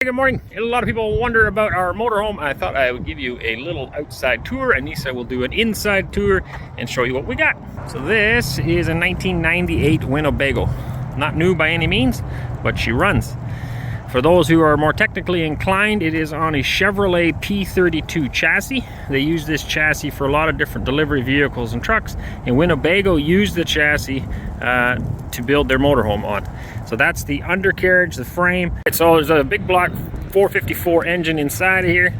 Good morning. A lot of people wonder about our motorhome. I thought I would give you a little outside tour, and Nisa will do an inside tour and show you what we got. So this is a 1998 Winnebago. Not new by any means, but she runs. For those who are more technically inclined, it is on a Chevrolet P32 chassis. They use this chassis for a lot of different delivery vehicles and trucks, and Winnebago used the chassis to build their motorhome on. So that's the undercarriage, the frame. So there's a big block 454 engine inside of here.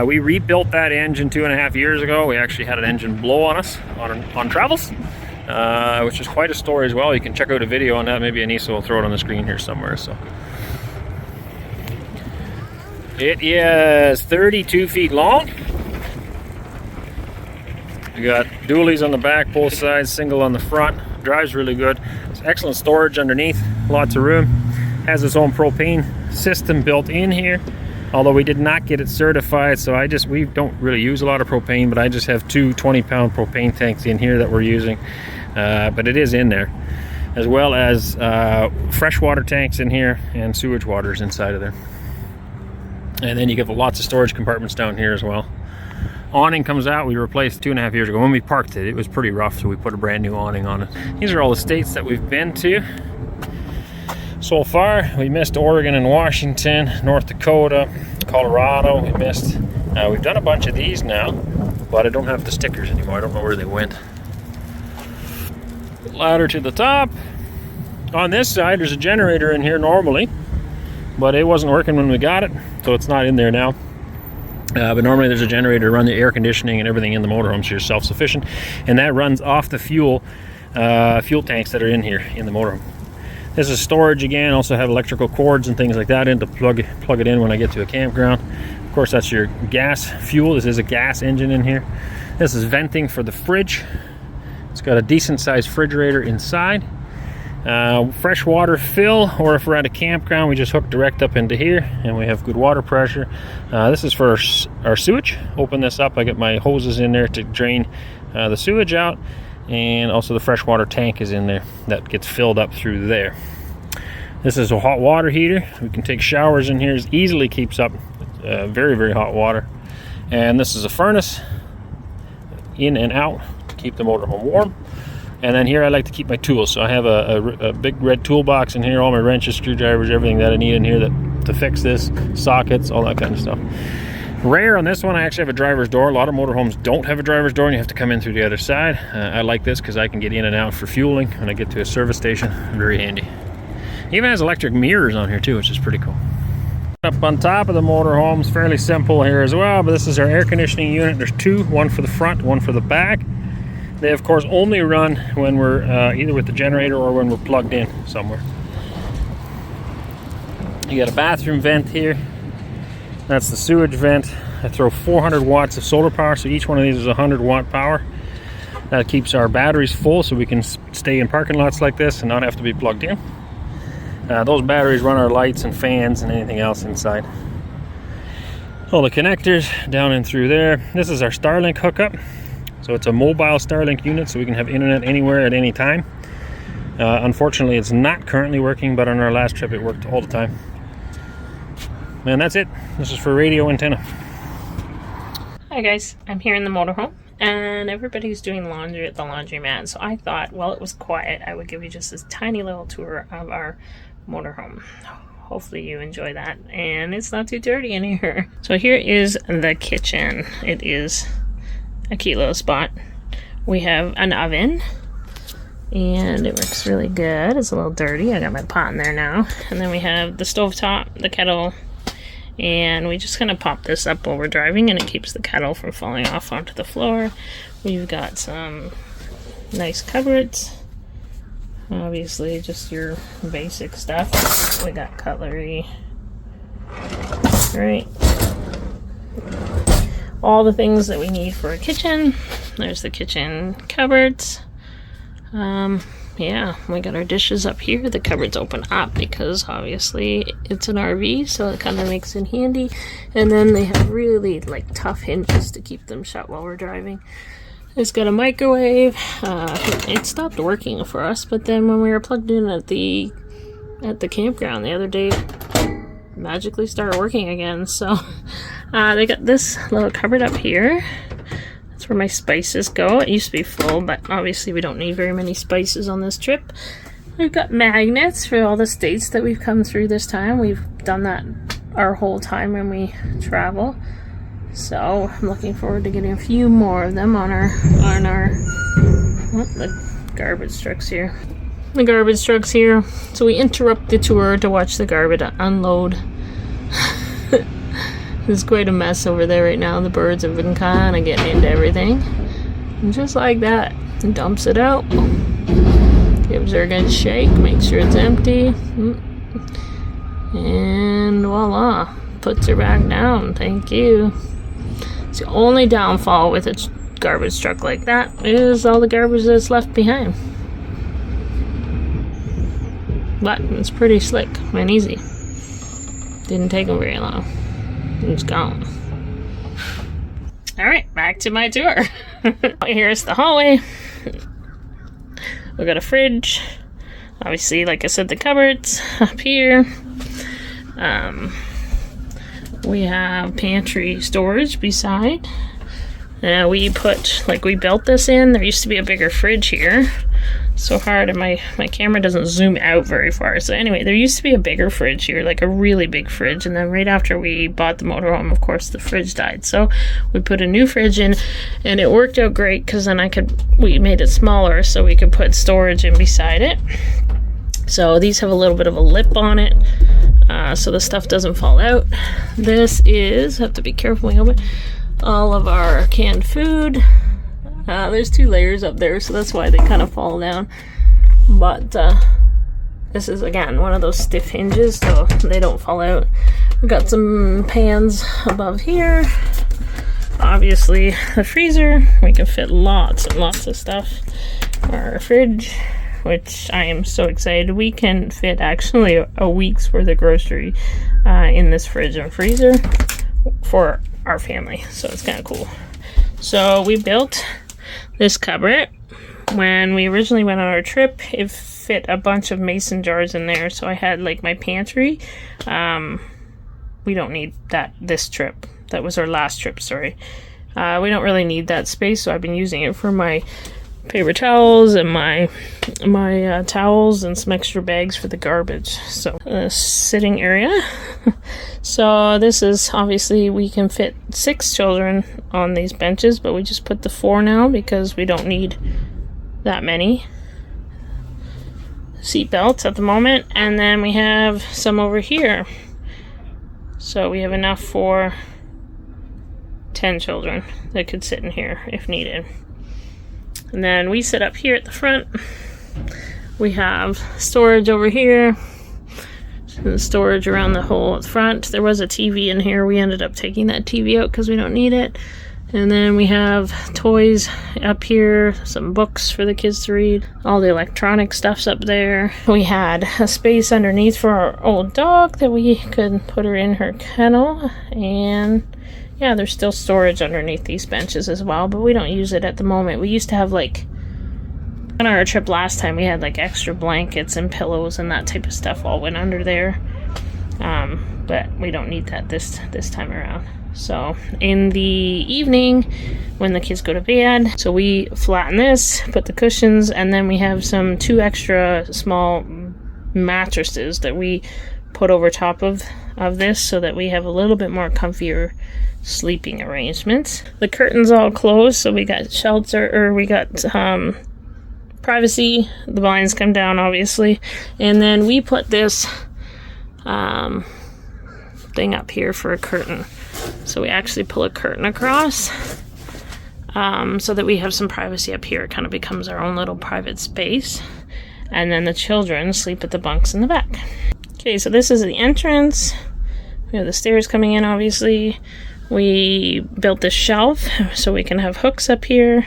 We rebuilt that engine 2.5 years ago. We actually had an engine blow on us on travels, which is quite a story as well. You can check out a video on that. Maybe Anissa will throw it on the screen here somewhere. So it is 32 feet long. We got dualies on the back, both sides, single on the front. Drives really good. It's excellent storage underneath, lots of room. Has its own propane system built in here, although we did not get it certified, so we don't really use a lot of propane, but I just have two 20-pound propane tanks in here that we're using, but it is in there, as well as freshwater tanks in here and sewage waters inside of there. And then you get lots of storage compartments down here as well. Awning comes out. We replaced 2.5 years ago. When we parked it, it was pretty rough, so we put a brand new awning on it. These are all the states that we've been to so far. We missed Oregon and Washington, North Dakota, Colorado. We missed. We've done a bunch of these now, but I don't have the stickers anymore. I don't know where they went. Ladder to the top. On this side, there's a generator in here normally, but it wasn't working when we got it, so it's not in there now. But normally there's a generator to run the air conditioning and everything in the motorhome, so you're self-sufficient, and that runs off the fuel tanks that are in here in the motorhome. This is storage again. Also have electrical cords and things like that in to plug it in when I get to a campground. Of course, that's your gas fuel. This is a gas engine in here. This is venting for the fridge. It's got a decent sized refrigerator inside. Fresh water fill, or if we're at a campground, we just hook direct up into here and we have good water pressure. This is for our sewage. Open this up, I get my hoses in there to drain the sewage out, and also the freshwater tank is in there that gets filled up through there. This is a hot water heater. We can take showers in here. It easily keeps up very, very hot water. And this is a furnace in and out to keep the motorhome warm. And then here I like to keep my tools. So I have a big red toolbox in here, all my wrenches, screwdrivers, everything that I need in here to fix this, sockets, all that kind of stuff. Rare on this one, I actually have a driver's door. A lot of motorhomes don't have a driver's door and you have to come in through the other side. I like this because I can get in and out for fueling when I get to a service station. Very handy. Even has electric mirrors on here too, which is pretty cool. Up on top of the motorhome is fairly simple here as well, but this is our air conditioning unit. There's two, one for the front, one for the back. They of course only run when we're either with the generator or when we're plugged in somewhere. You got a bathroom vent here. That's the sewage vent. I throw 400 watts of solar power, so each one of these is 100 watt power. That keeps our batteries full so we can stay in parking lots like this and not have to be plugged in. Those batteries run our lights and fans and anything else inside. All the connectors down and through there. This is our Starlink hookup. So it's a mobile Starlink unit, so we can have internet anywhere at any time. Unfortunately, it's not currently working, but on our last trip, it worked all the time. And that's it. This is for radio antenna. Hi guys, I'm here in the motorhome, and everybody's doing laundry at the laundromat. So I thought, while it was quiet, I would give you just this tiny little tour of our motorhome. Hopefully you enjoy that, and it's not too dirty in here. So here is the kitchen. It is a cute little spot. We have an oven and it works really good. It's a little dirty. I got my pot in there now. And then we have the stovetop, the kettle, and we just kind of pop this up while we're driving and it keeps the kettle from falling off onto the floor. We've got some nice cupboards. Obviously just your basic stuff. We got cutlery. Right. All the things that we need for a kitchen. There's the kitchen cupboards. Yeah, we got our dishes up here. The cupboards open up because obviously it's an RV, so it kind of makes it handy. And then they have really tough hinges to keep them shut while we're driving. It's got a microwave. It stopped working for us, but then when we were plugged in at the campground the other day, magically start working again. So they got this little cupboard up here. That's where my spices go. It used to be full, but obviously we don't need very many spices on this trip. We've got magnets for all the states that we've come through this time. We've done that our whole time when we travel. So I'm looking forward to getting a few more of them on our the garbage truck's here. The garbage truck's here. So we interrupt the tour to watch the garbage unload. There's quite a mess over there right now. The birds have been kind of getting into everything. And just like that, it dumps it out. Gives her a good shake, make sure it's empty. And voila, puts her back down. Thank you. It's the only downfall with a garbage truck like that is all the garbage that's left behind. But it's pretty slick and easy. Didn't take them very long. It's gone. Alright, back to my tour. Here's the hallway. We got a fridge. Obviously, like I said, the cupboards up here. We have pantry storage beside. We built this in. There used to be a bigger fridge here. So hard, and my camera doesn't zoom out very far. So anyway, there used to be a bigger fridge here, like a really big fridge. And then right after we bought the motorhome, of course, the fridge died. So we put a new fridge in, and it worked out great because then we made it smaller so we could put storage in beside it. So these have a little bit of a lip on it, so the stuff doesn't fall out. This is, have to be careful when we open, all of our canned food. There's 2 layers up there, so that's why they kind of fall down. But this is, again, one of those stiff hinges, so they don't fall out. We've got some pans above here. Obviously, the freezer. We can fit lots and lots of stuff. Our fridge, which I am so excited. We can fit actually a week's worth of grocery in this fridge and freezer for our family, so it's kind of cool. So we built this cupboard. When we originally went on our trip, it fit a bunch of mason jars in there, so I had like my pantry. We don't need that this trip. That was our last trip, sorry. We don't really need that space, so I've been using it for my paper towels and my towels and some extra bags for the garbage. So sitting area. So this is, obviously we can fit 6 children on these benches, but we just put the 4 now because we don't need that many seat belts at the moment. And then we have some over here, so we have enough for 10 children that could sit in here if needed. And then we sit up here at the front. We have storage over here, and storage around the whole front. There was a TV in here. We ended up taking that TV out because we don't need it. And then we have toys up here, some books for the kids to read. All the electronic stuff's up there. We had a space underneath for our old dog that we could put her in her kennel. And yeah, there's still storage underneath these benches as well, but we don't use it at the moment. We used to have, like, on our trip last time, we had like extra blankets and pillows and that type of stuff all went under there. But we don't need that this time around. So in the evening, when the kids go to bed, so we flatten this, put the cushions, and then we have 2 extra small mattresses that we put over top of this so that we have a little bit more comfier sleeping arrangements. The curtains all closed, so we got shelter, or we got privacy. The blinds come down, obviously, and then we put this thing up here for a curtain. So we actually pull a curtain across so that we have some privacy up here. It kind of becomes our own little private space. And then the children sleep at the bunks in the back. Okay, so this is the entrance. We have the stairs coming in, obviously. We built this shelf so we can have hooks up here.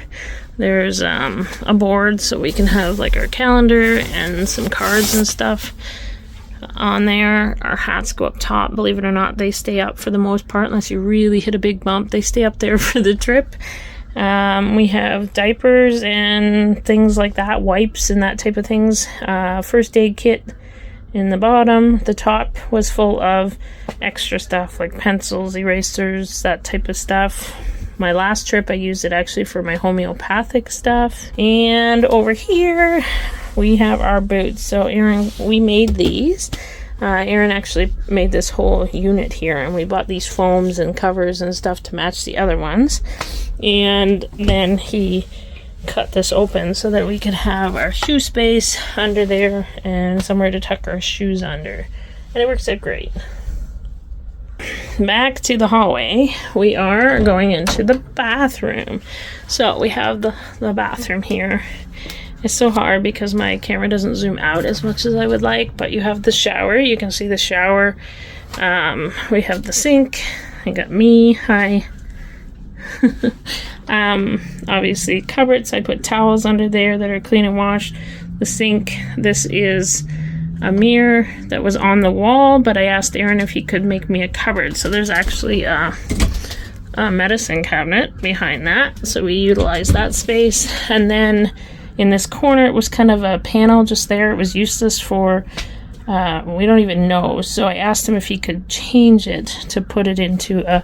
There's a board so we can have like our calendar and some cards and stuff on there. Our hats go up top. Believe it or not, they stay up for the most part, unless you really hit a big bump. They stay up there for the trip. We have diapers and things like that, wipes and that type of things, first aid kit, in the bottom. The top was full of extra stuff like pencils, erasers, that type of stuff. My last trip I used it actually for my homeopathic stuff. And over here we have our boots. So Aaron, we made these. Aaron actually made this whole unit here, and we bought these foams and covers and stuff to match the other ones. And then he cut this open so that we could have our shoe space under there and somewhere to tuck our shoes under. And it works out great. Back to the hallway, we are going into the bathroom. So we have the bathroom here. It's so hard because my camera doesn't zoom out as much as I would like, but you have the shower. You can see the shower. We have the sink. I got me. Hi. Obviously cupboards. I put towels under there that are clean and washed. The sink. This is a mirror that was on the wall, but I asked Aaron if he could make me a cupboard. So there's actually a medicine cabinet behind that. So we utilized that space. And then in this corner, it was kind of a panel just there. It was useless for, we don't even know. So I asked him if he could change it to put it into a,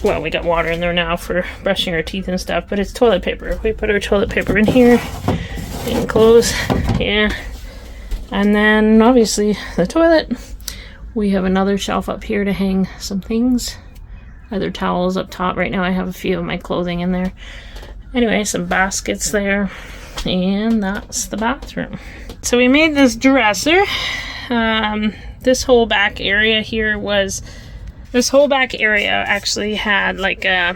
well, we got water in there now for brushing our teeth and stuff, but it's toilet paper. We put our toilet paper in here and clothes, yeah. And then obviously the toilet. We have another shelf up here to hang some things. Other towels up top. Right now I have a few of my clothing in there. Anyway, some baskets there. And that's the bathroom. So we made this dresser. This whole back area here was... This whole back area actually had like a...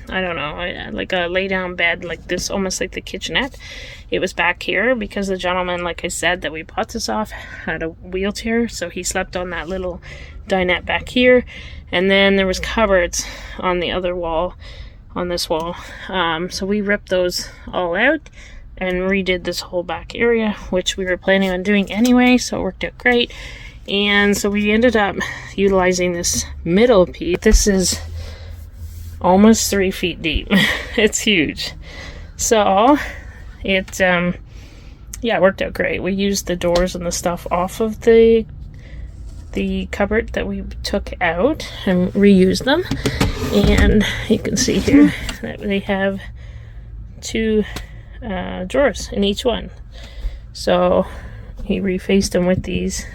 I don't know, like a lay-down bed like this, almost like the kitchenette. It was back here because the gentleman, like I said, that we bought this off had a wheelchair, so he slept on that little dinette back here. And then there was cupboards on the other wall, on this wall. So we ripped those all out and redid this whole back area, which we were planning on doing anyway, so it worked out great. And so we ended up utilizing this middle piece. This is almost 3 feet deep. It's huge. So it yeah, it worked out great. We used the doors and the stuff off of the cupboard that we took out and reused them. And you can see here that they have 2 drawers in each one. So he refaced them with these,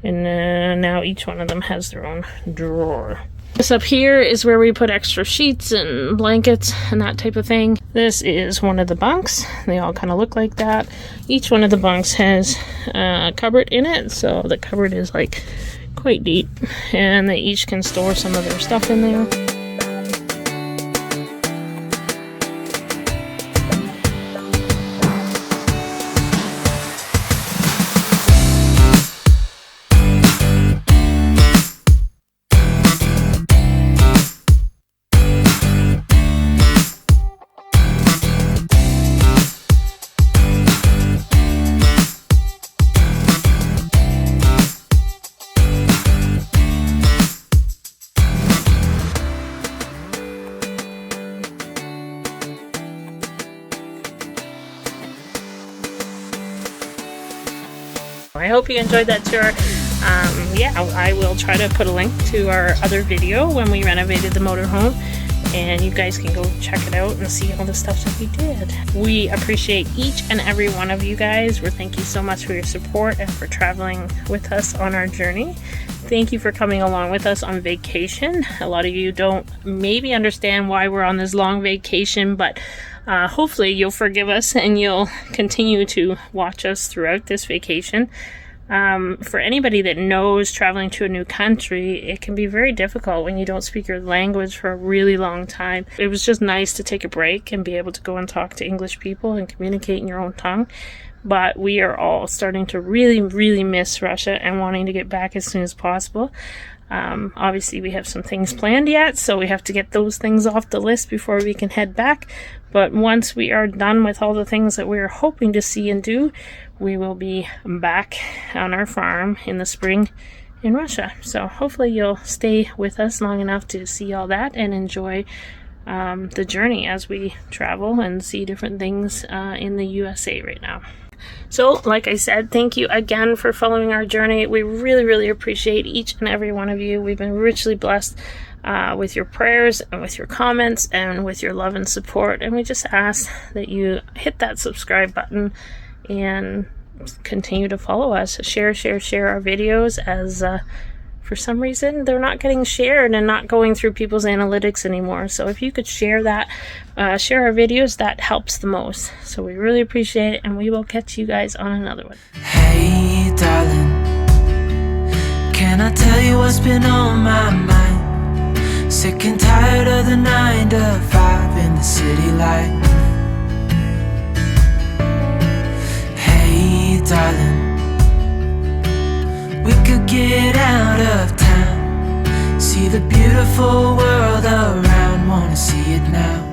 and now each one of them has their own drawer. This up here is where we put extra sheets and blankets and that type of thing. This is one of the bunks. They all kind of look like that. Each one of the bunks has a cupboard in it, so the cupboard is like quite deep, and they each can store some of their stuff in there. I hope you enjoyed that tour. Yeah, I will try to put a link to our other video when we renovated the motorhome, and you guys can go check it out and see all the stuff that we did. We appreciate each and every one of you guys. Thank you so much for your support and for traveling with us on our journey. Thank you for coming along with us on vacation. A lot of you don't maybe understand why we're on this long vacation, but hopefully you'll forgive us and you'll continue to watch us throughout this vacation. For anybody that knows traveling to a new country, it can be very difficult when you don't speak your language for a really long time. It was just nice to take a break and be able to go and talk to English people and communicate in your own tongue. But we are all starting to really, really miss Russia and wanting to get back as soon as possible. Obviously, we have some things planned yet, so we have to get those things off the list before we can head back. But once we are done with all the things that we're hoping to see and do, we will be back on our farm in the spring in Russia. So hopefully you'll stay with us long enough to see all that and enjoy the journey as we travel and see different things in the USA right now. So, like I said, thank you again for following our journey. We really, really appreciate each and every one of you. We've been richly blessed with your prayers and with your comments and with your love and support. And we just ask that you hit that subscribe button and continue to follow us. Share our videos, as for some reason they're not getting shared and not going through people's analytics anymore. So if you could share that, share our videos, that helps the most. So we really appreciate it, and we will catch you guys on another one. Hey darling, can I tell you what's been on my mind? Sick and tired of the 9 to 5 in the city life. Hey darling, we could get out of town, see the beautiful world around, wanna see it now.